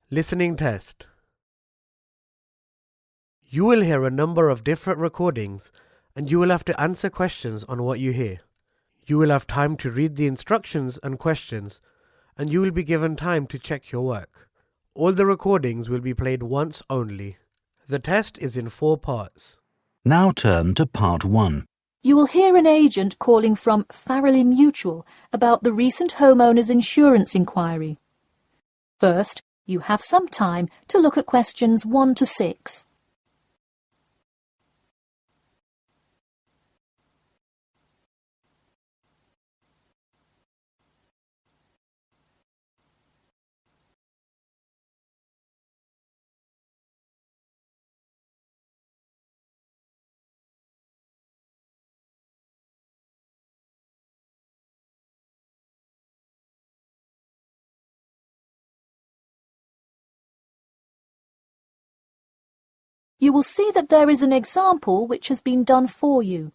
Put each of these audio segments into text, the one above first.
Listening test. You will hear a number of different recordings and you will have to answer questions on what you hear. You will have time to read the instructions and questions and you will be given time to check your work. All the recordings will be played once only. The test is in 4 parts. Now turn to part 1. You will hear an agent calling from Farrelly Mutual about the recent homeowners insurance inquiry. First, you have some time to look at questions 1 to 6. You will see that there is an example which has been done for you.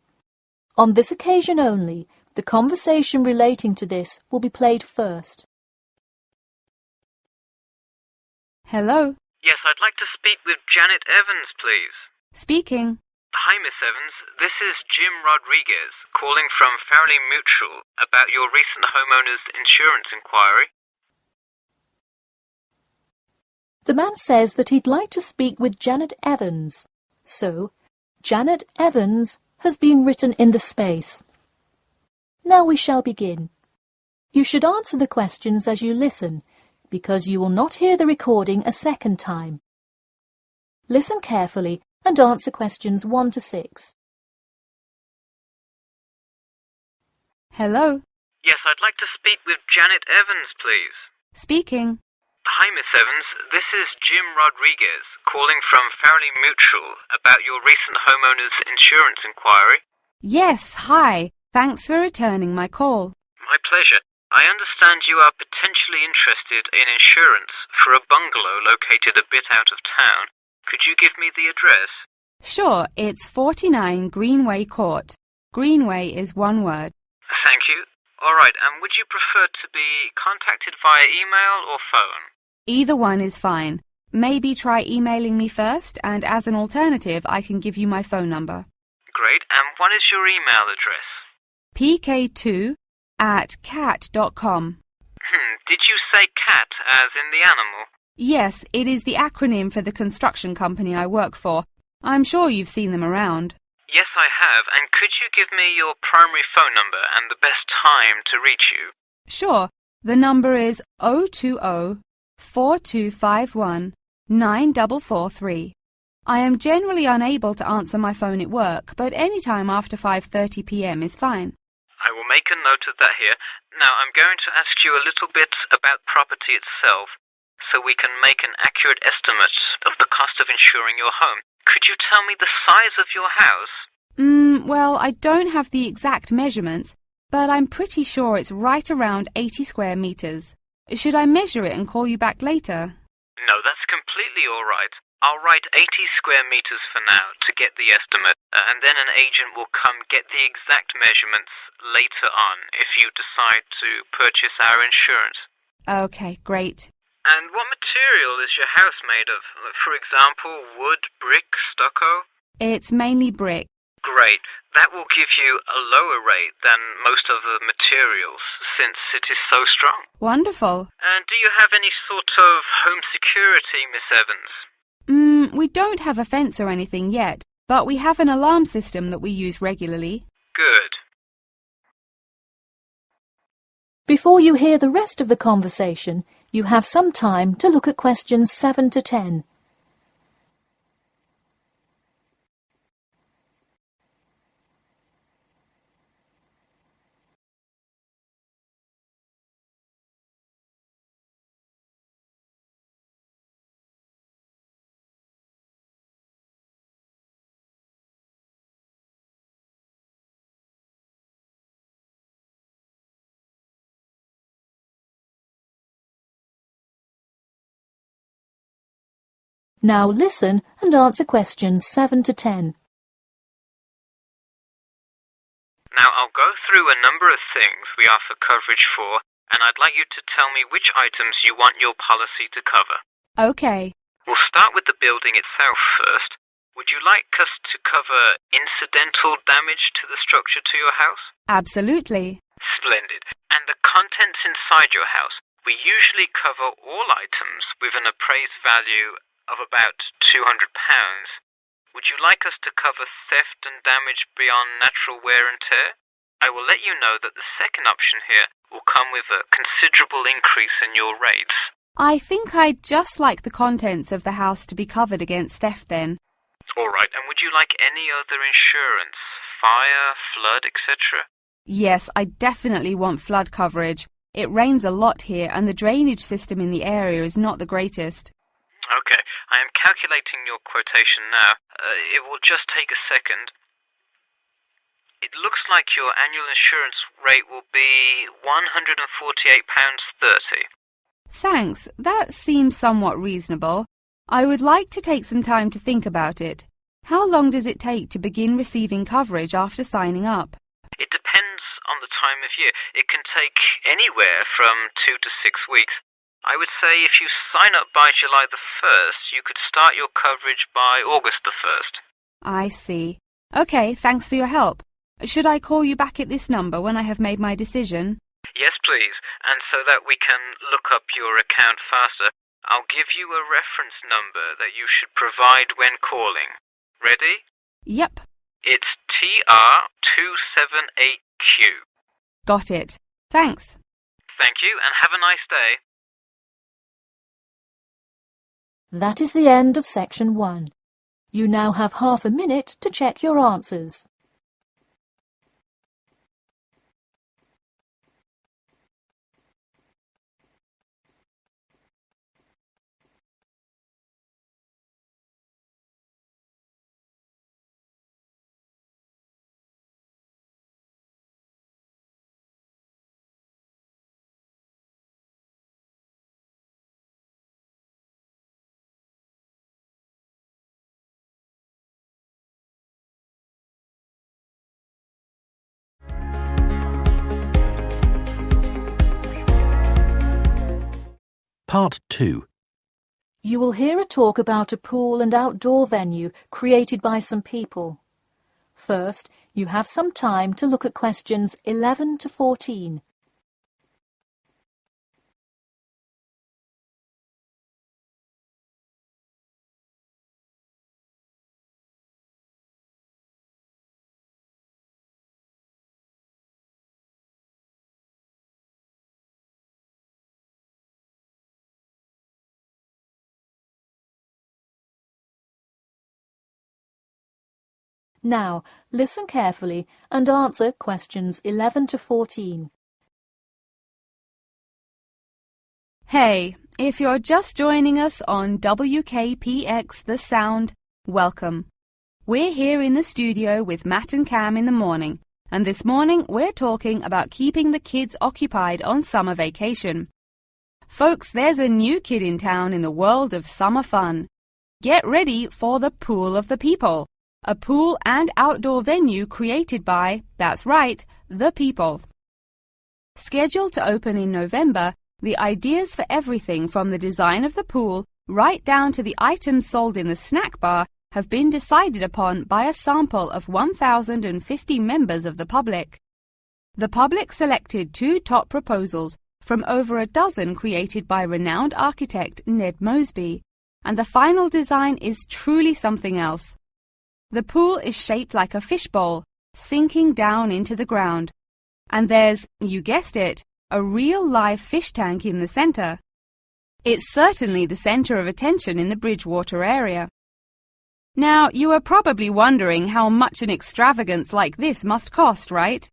On this occasion only, the conversation relating to this will be played first. Hello. Yes, I'd like to speak with Janet Evans, please. Speaking. Hi, Miss Evans. This is Jim Rodriguez, calling from Farrelly Mutual about your recent homeowners insurance inquiry. The man says that he'd like to speak with Janet Evans. So, Janet Evans has been written in the space. Now we shall begin. You should answer the questions as you listen, because you will not hear the recording a second time. Listen carefully and answer questions 1 to 6. Hello. Yes, I'd like to speak with Janet Evans, please. Speaking. Hi, Miss Evans. This is Jim Rodriguez, calling from Farrelly Mutual about your recent homeowners insurance inquiry. Yes, hi. Thanks for returning my call. My pleasure. I understand you are potentially interested in insurance for a bungalow located a bit out of town. Could you give me the address? Sure, it's 49 Greenway Court. Greenway is one word. Thank you. All right, and would you prefer to be contacted via email or phone? Either one is fine. Maybe try emailing me first, and as an alternative, I can give you my phone number. Great, and what is your email address? pk2@cat.com. Did you say cat as in the animal? Yes, it is the acronym for the construction company I work for. I'm sure you've seen them around. Yes, I have, and could you give me your primary phone number and the best time to reach you? Sure, the number is 020-4251-9443. I am generally unable to answer my phone at work, but any time after 5:30 p.m. is fine. I will make a note of that here. Now, I'm going to ask you a little bit about property itself, so we can make an accurate estimate of the cost of insuring your home. Could you tell me the size of your house? Well, I don't have the exact measurements, but I'm pretty sure it's right around 80 square meters. Should I measure it and call you back later? No, that's completely all right. I'll write 80 square meters for now to get the estimate, and then an agent will come get the exact measurements later on if you decide to purchase our insurance. Okay, great. And what material is your house made of? For example, wood, brick, stucco? It's mainly brick. Great. That will give you a lower rate than most of the materials, since it is so strong. Wonderful. And do you have any sort of home security, Miss Evans? We don't have a fence or anything yet, but we have an alarm system that we use regularly. Good. Before you hear the rest of the conversation, you have some time to look at questions 7 to 10. Now listen and answer questions 7 to 10. Now I'll go through a number of things we offer coverage for, and I'd like you to tell me which items you want your policy to cover. Okay. We'll start with the building itself first. Would you like us to cover incidental damage to the structure to your house? Absolutely. Splendid. And the contents inside your house? We usually cover all items with an appraised value of about £200. Would you like us to cover theft and damage beyond natural wear and tear? I will let you know that the second option here will come with a considerable increase in your rates. I think I'd just like the contents of the house to be covered against theft then. All right, and would you like any other insurance? Fire, flood, etc.? Yes, I definitely want flood coverage. It rains a lot here and the drainage system in the area is not the greatest. Okay, I am calculating your quotation now. It will just take a second. It looks like your annual insurance rate will be £148.30. Thanks, that seems somewhat reasonable. I would like to take some time to think about it. How long does it take to begin receiving coverage after signing up? It depends on the time of year. It can take anywhere from 2 to 6 weeks. I would say if you sign up by July the 1st, you could start your coverage by August the 1st. I see. Okay, thanks for your help. Should I call you back at this number when I have made my decision? Yes, please. And so that we can look up your account faster, I'll give you a reference number that you should provide when calling. Ready? Yep. It's TR278Q. Got it. Thanks. Thank you, and have a nice day. That is the end of section 1. You now have half a minute to check your answers. Part 2. You will hear a talk about a pool and outdoor venue created by some people. First, you have some time to look at questions 11 to 14. Now, listen carefully and answer questions 11 to 14. Hey, if you're just joining us on WKPX The Sound, welcome. We're here in the studio with Matt and Cam in the morning, and this morning we're talking about keeping the kids occupied on summer vacation. Folks, there's a new kid in town in the world of summer fun. Get ready for the Pool of the People, a pool and outdoor venue created by, that's right, the people. Scheduled to open in November, the ideas for everything from the design of the pool right down to the items sold in the snack bar have been decided upon by a sample of 1,050 members of the public. The public selected 2 top proposals from over a dozen created by renowned architect Ned Mosby, and the final design is truly something else. The pool is shaped like a fishbowl, sinking down into the ground. And there's, you guessed it, a real live fish tank in the center. It's certainly the center of attention in the Bridgewater area. Now, you are probably wondering how much an extravagance like this must cost, right?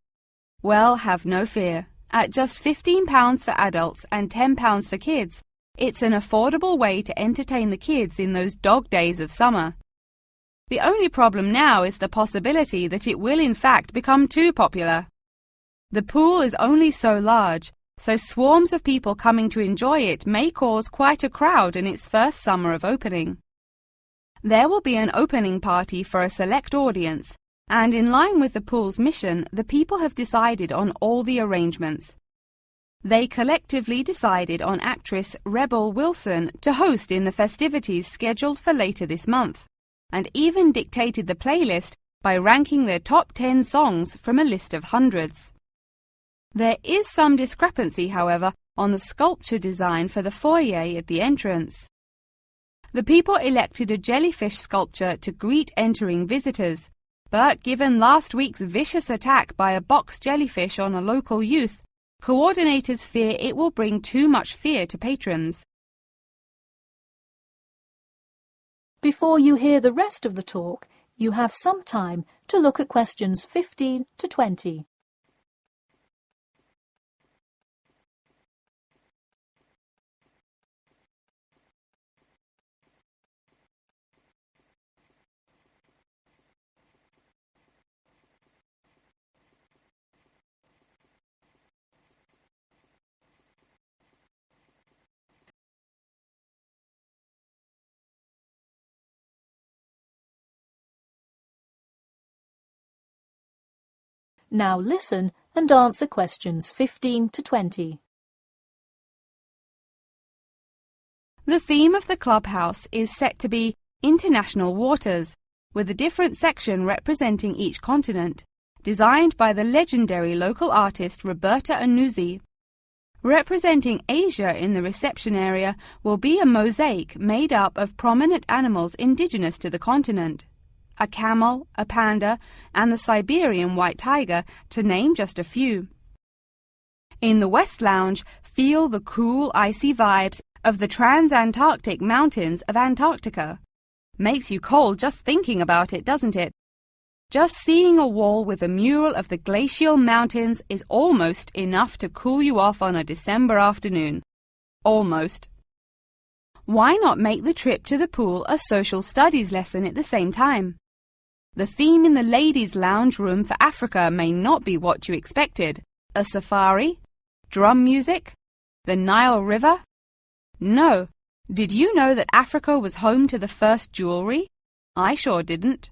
Well, have no fear. At just £15 for adults and £10 for kids, it's an affordable way to entertain the kids in those dog days of summer. The only problem now is the possibility that it will in fact become too popular. The pool is only so large, so swarms of people coming to enjoy it may cause quite a crowd in its first summer of opening. There will be an opening party for a select audience, and in line with the pool's mission, the people have decided on all the arrangements. They collectively decided on actress Rebel Wilson to host in the festivities scheduled for later this month, and even dictated the playlist by ranking their top 10 songs from a list of hundreds. There is some discrepancy, however, on the sculpture design for the foyer at the entrance. The people elected a jellyfish sculpture to greet entering visitors, but given last week's vicious attack by a box jellyfish on a local youth, coordinators fear it will bring too much fear to patrons. Before you hear the rest of the talk, you have some time to look at questions 15 to 20. Now listen and answer questions 15 to 20. The theme of the clubhouse is set to be International Waters, with a different section representing each continent, designed by the legendary local artist Roberta Annuzzi. Representing Asia in the reception area will be a mosaic made up of prominent animals indigenous to the continent. A camel, a panda, and the Siberian white tiger, to name just a few. In the West Lounge, feel the cool, icy vibes of the transantarctic mountains of Antarctica. Makes you cold just thinking about it, doesn't it? Just seeing a wall with a mural of the glacial mountains is almost enough to cool you off on a December afternoon. Almost. Why not make the trip to the pool a social studies lesson at the same time? The theme in the ladies' lounge room for Africa may not be what you expected. A safari? Drum music? The Nile River? No. Did you know that Africa was home to the first jewelry? I sure didn't.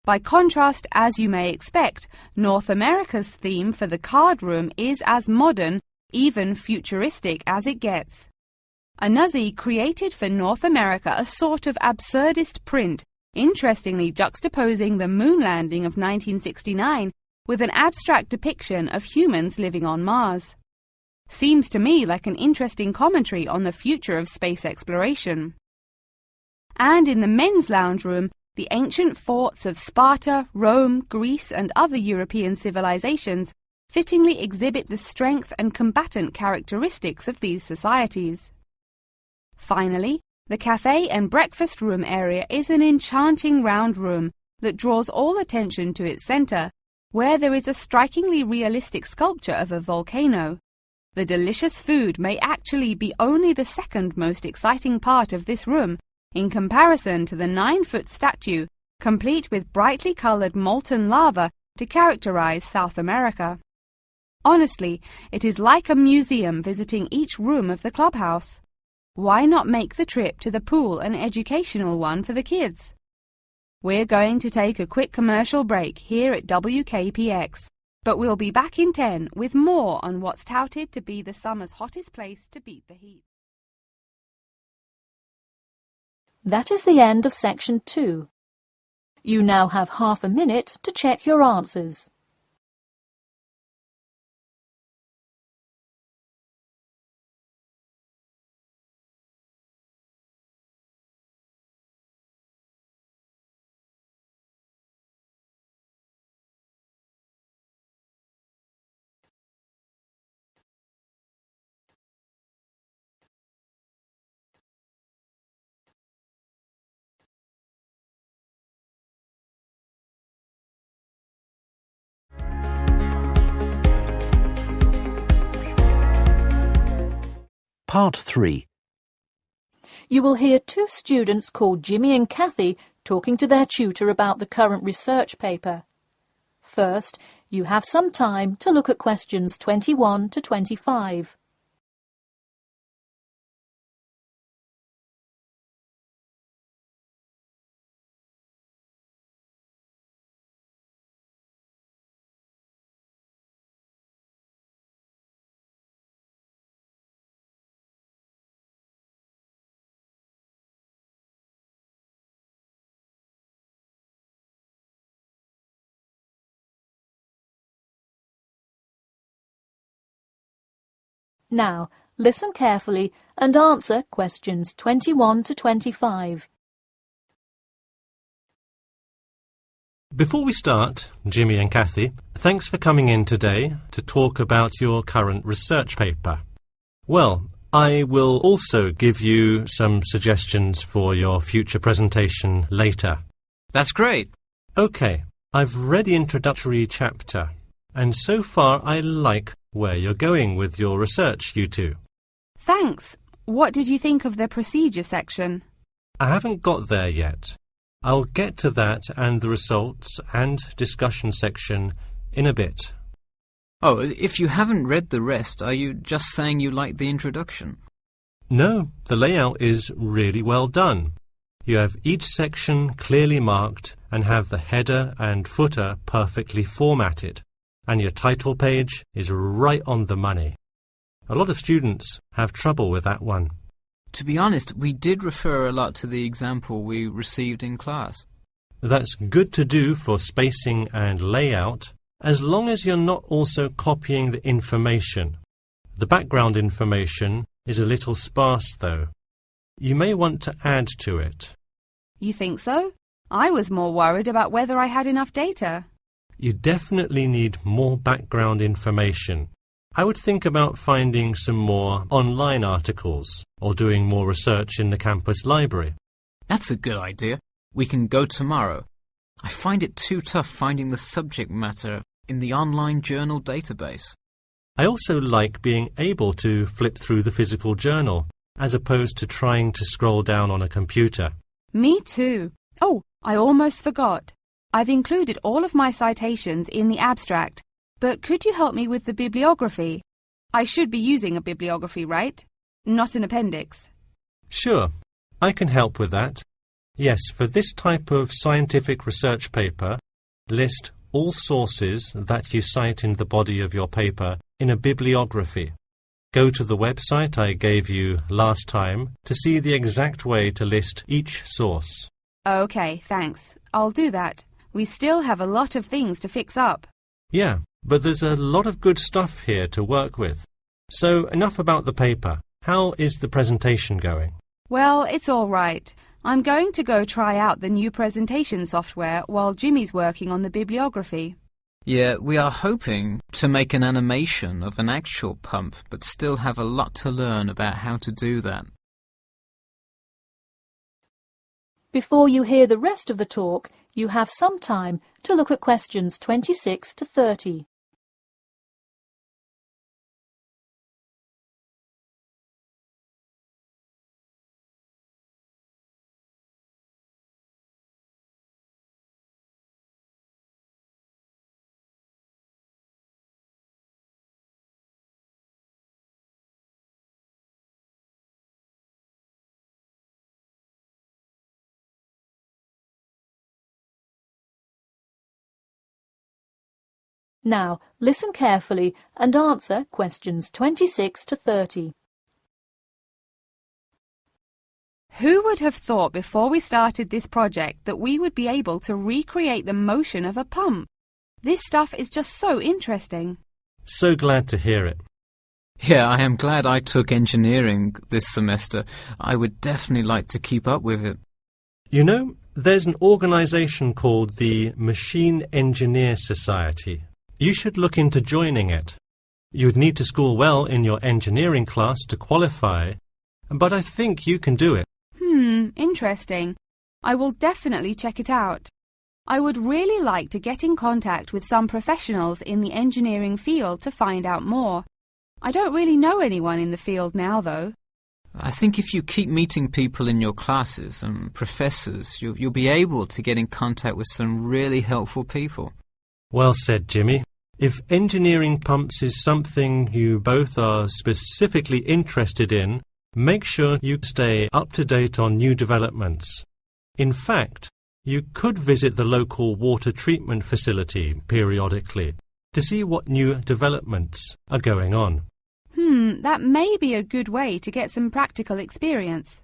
By contrast, as you may expect, North America's theme for the card room is as modern, even futuristic as it gets. Annuzzi created for North America a sort of absurdist print, interestingly juxtaposing the moon landing of 1969 with an abstract depiction of humans living on Mars. Seems to me like an interesting commentary on the future of space exploration. And in the men's lounge room, the ancient forts of Sparta, Rome, Greece, and other European civilizations fittingly exhibit the strength and combatant characteristics of these societies. Finally, the cafe and breakfast room area is an enchanting round room that draws all attention to its center, where there is a strikingly realistic sculpture of a volcano. The delicious food may actually be only the second most exciting part of this room, in comparison to the 9-foot statue, complete with brightly colored molten lava to characterize South America. Honestly, it is like a museum visiting each room of the clubhouse. Why not make the trip to the pool an educational one for the kids? We're going to take a quick commercial break here at WKPX, but we'll be back in 10 with more on what's touted to be the summer's hottest place to beat the heat. That is the end of section 2. You now have half a minute to check your answers. Part 3. You will hear two students called Jimmy and Kathy talking to their tutor about the current research paper. First, you have some time to look at questions 21 to 25. Now, listen carefully and answer questions 21 to 25. Before we start, Jimmy and Kathy, thanks for coming in today to talk about your current research paper. Well, I will also give you some suggestions for your future presentation later. That's great. OK, I've read the introductory chapter, and so far I like where you're going with your research, you two. Thanks. What did you think of the procedure section? I haven't got there yet. I'll get to that and the results and discussion section in a bit. Oh, if you haven't read the rest, are you just saying you like the introduction? No, the layout is really well done. You have each section clearly marked and have the header and footer perfectly formatted. And your title page is right on the money. A lot of students have trouble with that one. To be honest, we did refer a lot to the example we received in class. That's good to do for spacing and layout, as long as you're not also copying the information. The background information is a little sparse, though. You may want to add to it. You think so? I was more worried about whether I had enough data. You definitely need more background information. I would think about finding some more online articles or doing more research in the campus library. That's a good idea. We can go tomorrow. I find it too tough finding the subject matter in the online journal database. I also like being able to flip through the physical journal as opposed to trying to scroll down on a computer. Me too. Oh, I almost forgot. I've included all of my citations in the abstract, but could you help me with the bibliography? I should be using a bibliography, right? Not an appendix. Sure, I can help with that. Yes, for this type of scientific research paper, list all sources that you cite in the body of your paper in a bibliography. Go to the website I gave you last time to see the exact way to list each source. Okay, thanks. I'll do that. We still have a lot of things to fix up. Yeah, but there's a lot of good stuff here to work with. So enough about the paper. How is the presentation going? Well, it's all right. I'm going to go try out the new presentation software while Jimmy's working on the bibliography. Yeah, we are hoping to make an animation of an actual pump, but still have a lot to learn about how to do that. Before you hear the rest of the talk, you have some time to look at questions 26 to 30. Now, listen carefully and answer questions 26 to 30. Who would have thought before we started this project that we would be able to recreate the motion of a pump? This stuff is just so interesting. So glad to hear it. Yeah, I am glad I took engineering this semester. I would definitely like to keep up with it. You know, there's an organization called the Machine Engineer Society. You should look into joining it. You'd need to score well in your engineering class to qualify, but I think you can do it. Interesting. I will definitely check it out. I would really like to get in contact with some professionals in the engineering field to find out more. I don't really know anyone in the field now, though. I think if you keep meeting people in your classes and professors, you'll be able to get in contact with some really helpful people. Well said, Jimmy. If engineering pumps is something you both are specifically interested in, make sure you stay up to date on new developments. In fact, you could visit the local water treatment facility periodically to see what new developments are going on. That may be a good way to get some practical experience.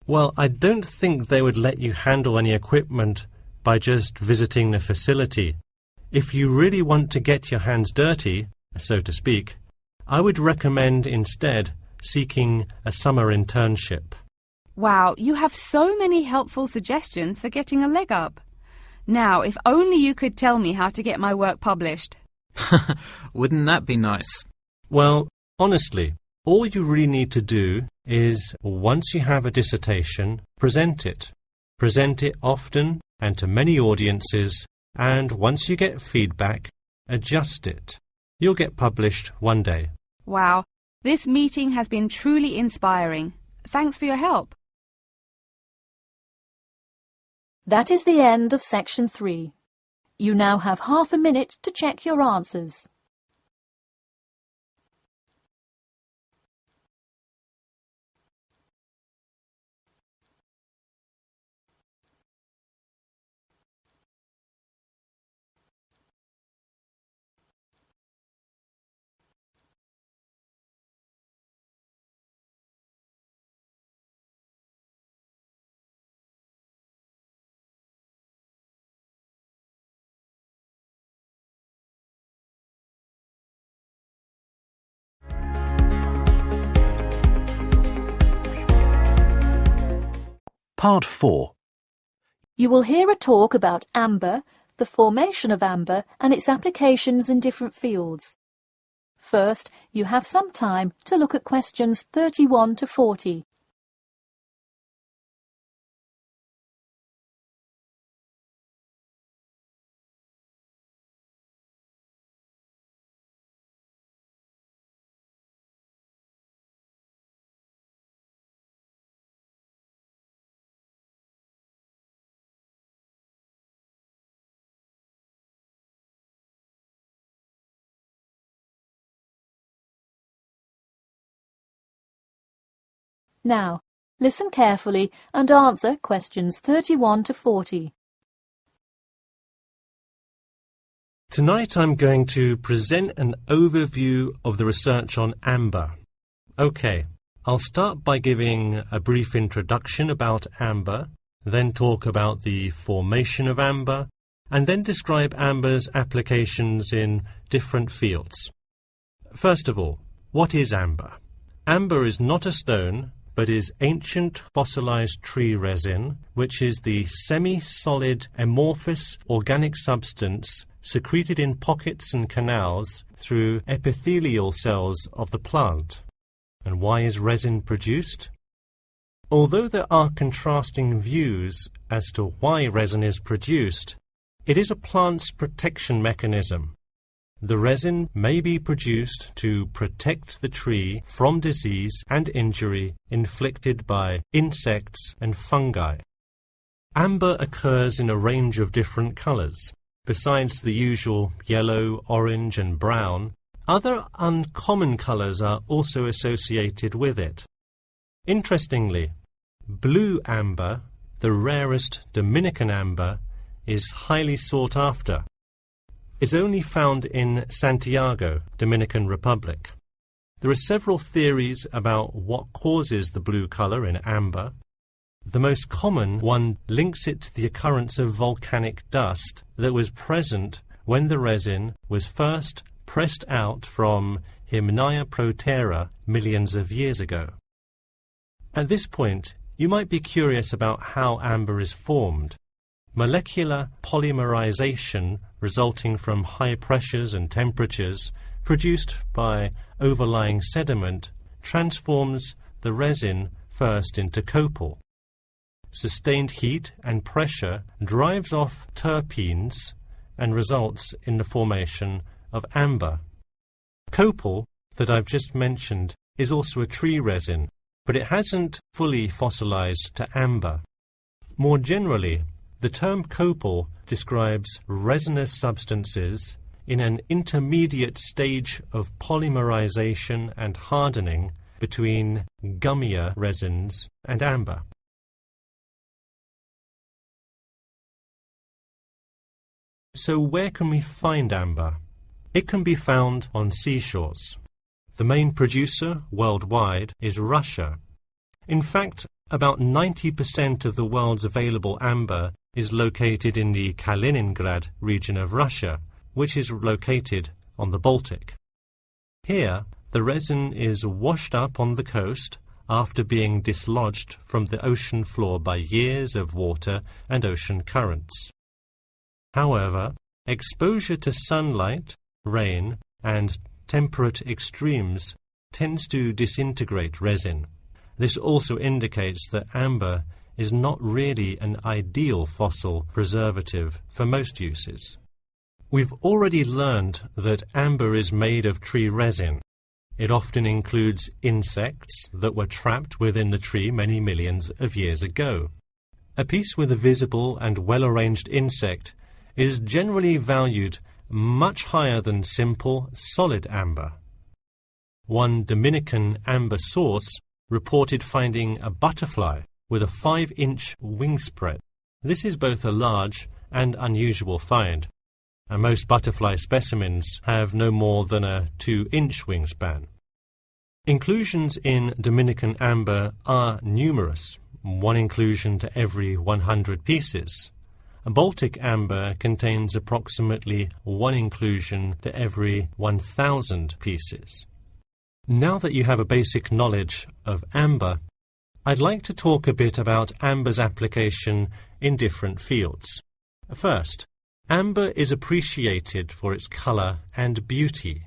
Well, I don't think they would let you handle any equipment by just visiting the facility. If you really want to get your hands dirty, so to speak, I would recommend instead seeking a summer internship. Wow, you have so many helpful suggestions for getting a leg up. Now, if only you could tell me how to get my work published. Wouldn't that be nice? Well, honestly, all you really need to do is, once you have a dissertation, present it. Present it often and to many audiences, and once you get feedback, adjust it. You'll get published one day. Wow, this meeting has been truly inspiring. Thanks for your help. That is the end of section 3. You now have half a minute to check your answers. Part 4. You will hear a talk about amber, the formation of amber and its applications in different fields. First, you have some time to look at questions 31 to 40. Now, listen carefully and answer questions 31 to 40. Tonight I'm going to present an overview of the research on amber. Okay, I'll start by giving a brief introduction about amber, then talk about the formation of amber, and then describe amber's applications in different fields. First of all, what is amber? Amber is not a stone, but is ancient fossilized tree resin, which is the semi-solid amorphous organic substance secreted in pockets and canals through epithelial cells of the plant. And why is resin produced? Although there are contrasting views as to why resin is produced, it is a plant's protection mechanism. The resin may be produced to protect the tree from disease and injury inflicted by insects and fungi. Amber occurs in a range of different colors. Besides the usual yellow, orange and brown, other uncommon colors are also associated with it. Interestingly, blue amber, the rarest Dominican amber, is highly sought after. It's only found in Santiago, Dominican Republic. There are several theories about what causes the blue color in amber. The most common one links it to the occurrence of volcanic dust that was present when the resin was first pressed out from Hymnaea protera millions of years ago. At this point, you might be curious about how amber is formed. Molecular polymerization resulting from high pressures and temperatures produced by overlying sediment transforms the resin first into copal. Sustained heat and pressure drives off terpenes and results in the formation of amber. Copal, that I've just mentioned, is also a tree resin, but it hasn't fully fossilized to amber. More generally, the term copal describes resinous substances in an intermediate stage of polymerization and hardening between gummier resins and amber. So where can we find amber? It can be found on seashores. The main producer worldwide is Russia. In fact, about 90% of the world's available amber is located in the Kaliningrad region of Russia, which is located on the Baltic. Here, The resin is washed up on the coast after being dislodged from the ocean floor by years of water and ocean currents. However, exposure to sunlight, rain, and temperate extremes tends to disintegrate resin. This also indicates that amber is not really an ideal fossil preservative for most uses. We've already learned that amber is made of tree resin. It often includes insects that were trapped within the tree many millions of years ago. A piece with a visible and well-arranged insect is generally valued much higher than simple, solid amber. One Dominican amber source reported finding a butterfly with a 5-inch wingspread. This is both a large and unusual find, and most butterfly specimens have no more than a 2-inch wingspan. Inclusions in Dominican amber are numerous, 1 inclusion to every 100 pieces. Baltic amber contains approximately 1 inclusion to every 1,000 pieces. Now that you have a basic knowledge of amber, I'd like to talk a bit about amber's application in different fields. First, amber is appreciated for its colour and beauty.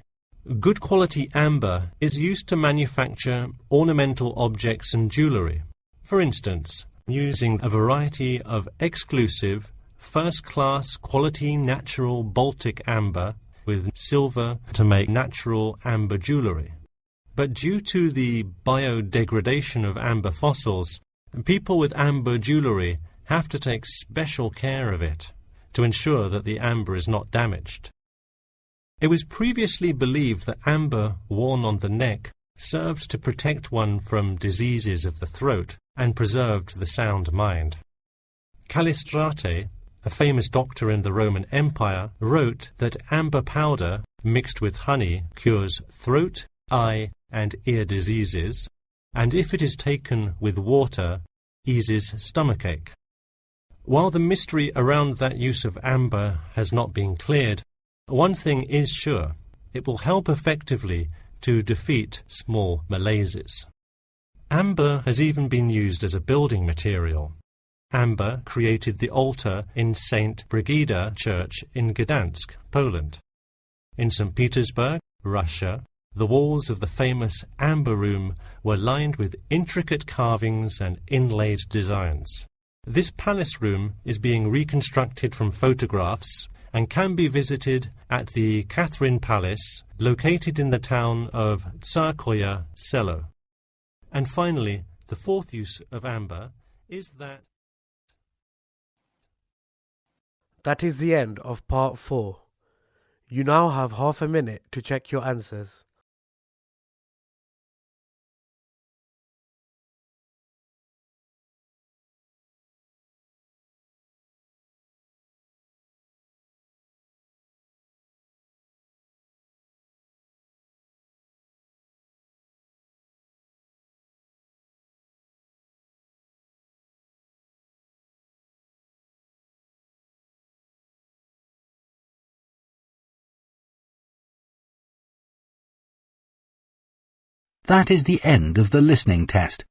Good quality amber is used to manufacture ornamental objects and jewellery. For instance, using a variety of exclusive, first-class quality natural Baltic amber with silver to make natural amber jewellery. But due to the biodegradation of amber fossils, people with amber jewellery have to take special care of it to ensure that the amber is not damaged. It was previously believed that amber worn on the neck served to protect one from diseases of the throat and preserved the sound mind. Callistrate, a famous doctor in the Roman Empire, wrote that amber powder mixed with honey cures throat, eye, and ear diseases, and if it is taken with water, eases stomachache. While the mystery around that use of amber has not been cleared, one thing is sure: it will help effectively to defeat small malaises. Amber has even been used as a building material. Amber created the altar in St. Brigida Church in Gdansk, Poland. In St. Petersburg, Russia, the walls of the famous Amber Room were lined with intricate carvings and inlaid designs. This palace room is being reconstructed from photographs and can be visited at the Catherine Palace, located in the town of Tsarskoye Selo. And finally, the fourth use of amber is that... That is the end of part 4. You now have half a minute to check your answers. That is the end of the listening test.